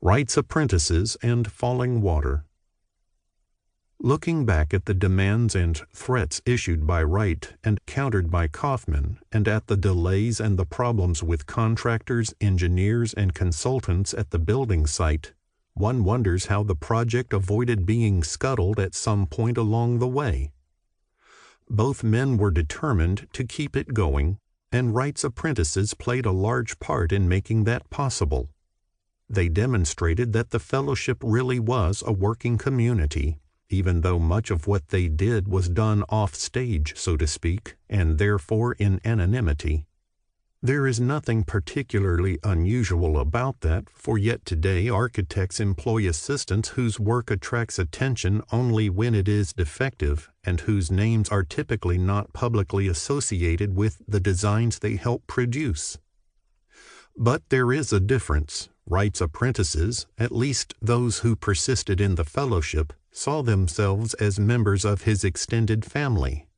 Wright's Apprentices and Falling Water. Looking back at the demands and threats issued by Wright and countered by Kaufman, and at the delays and the problems with contractors, engineers, and consultants at the building site, one wonders how the project avoided being scuttled at some point along the way. Both men were determined to keep it going, and Wright's Apprentices played a large part in making that possible. They demonstrated that the fellowship really was a working community, even though much of what they did was done off stage, so to speak, and therefore in anonymity. There is nothing particularly unusual about that, for yet today architects employ assistants whose work attracts attention only when it is defective, and whose names are typically not publicly associated with the designs they help produce. But there is a difference. Wright's apprentices, at least those who persisted in the fellowship, saw themselves as members of his extended family.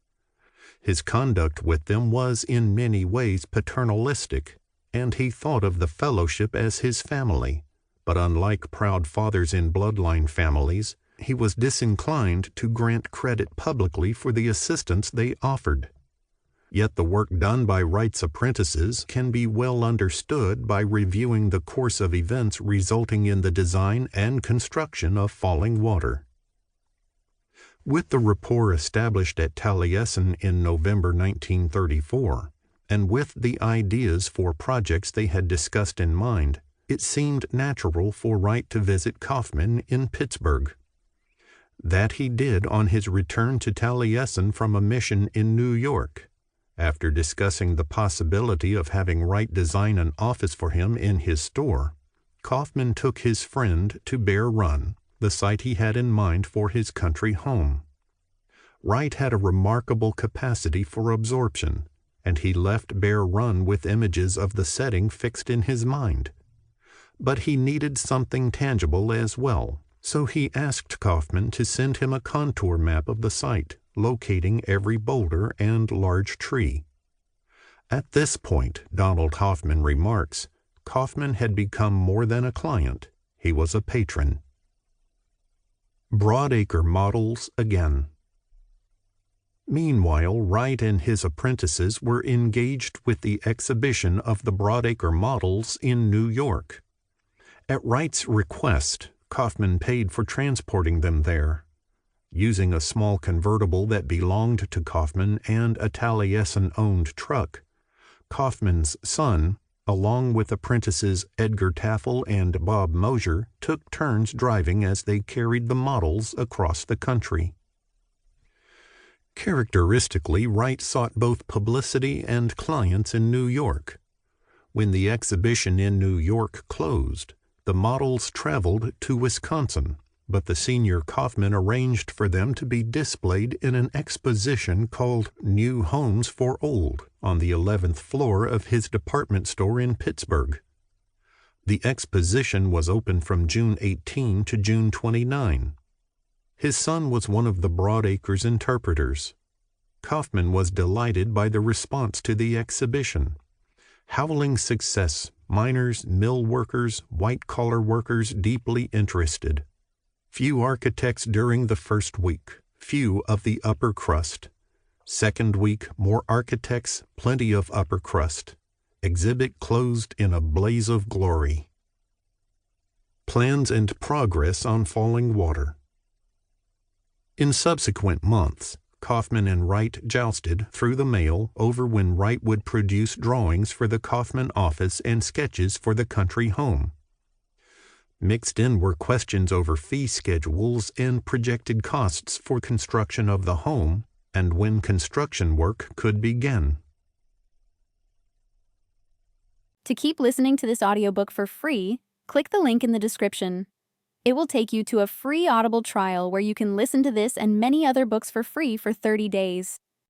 His conduct with them was in many ways paternalistic, and he thought of the fellowship as his family. But unlike proud fathers in bloodline families, he was disinclined to grant credit publicly for the assistance they offered. Yet the work done by Wright's apprentices can be well understood by reviewing the course of events resulting in the design and construction of Falling Water. With the rapport established at Taliesin in November 1934, and with the ideas for projects they had discussed in mind, it seemed natural for Wright to visit Kaufman in Pittsburgh. That he did on his return to Taliesin from a mission in New York. After discussing the possibility of having Wright design an office for him in his store, Kaufman took his friend to Bear Run, the site he had in mind for his country home. Wright had a remarkable capacity for absorption, and he left Bear Run with images of the setting fixed in his mind. But he needed something tangible as well, so he asked Kaufman to send him a contour map of the site, locating every boulder and large tree. At this point, Donald Hoffman remarks, Kaufman had become more than a client, he was a patron. Broadacre models again. Meanwhile, Wright and his apprentices were engaged with the exhibition of the Broadacre models in New York. At Wright's request, Kaufman paid for transporting them there. Using a small convertible that belonged to Kaufman and a Taliesin-owned truck, Kaufman's son, along with apprentices Edgar Taffel and Bob Mosier, took turns driving as they carried the models across the country. Characteristically, Wright sought both publicity and clients in New York. When the exhibition in New York closed, the models traveled to Wisconsin, but the senior Kaufman arranged for them to be displayed in an exposition called New Homes for Old on the 11th floor of his department store in Pittsburgh. The exposition was open from June 18 to June 29. His son was one of the Broadacre's interpreters. Kaufman was delighted by the response to the exhibition. Howling success, miners, mill workers, white-collar workers deeply interested. Few architects during the first week, few of the upper crust. Second week, more architects, plenty of upper crust. Exhibit closed in a blaze of glory. Plans and progress on Falling Water. In subsequent months, Kaufman and Wright jousted through the mail over when Wright would produce drawings for the Kaufman office and sketches for the country home. Mixed in were questions over fee schedules and projected costs for construction of the home, and when construction work could begin. To keep listening to this audiobook for free, click the link in the description. It will take you to a free Audible trial where you can listen to this and many other books for free for 30 days.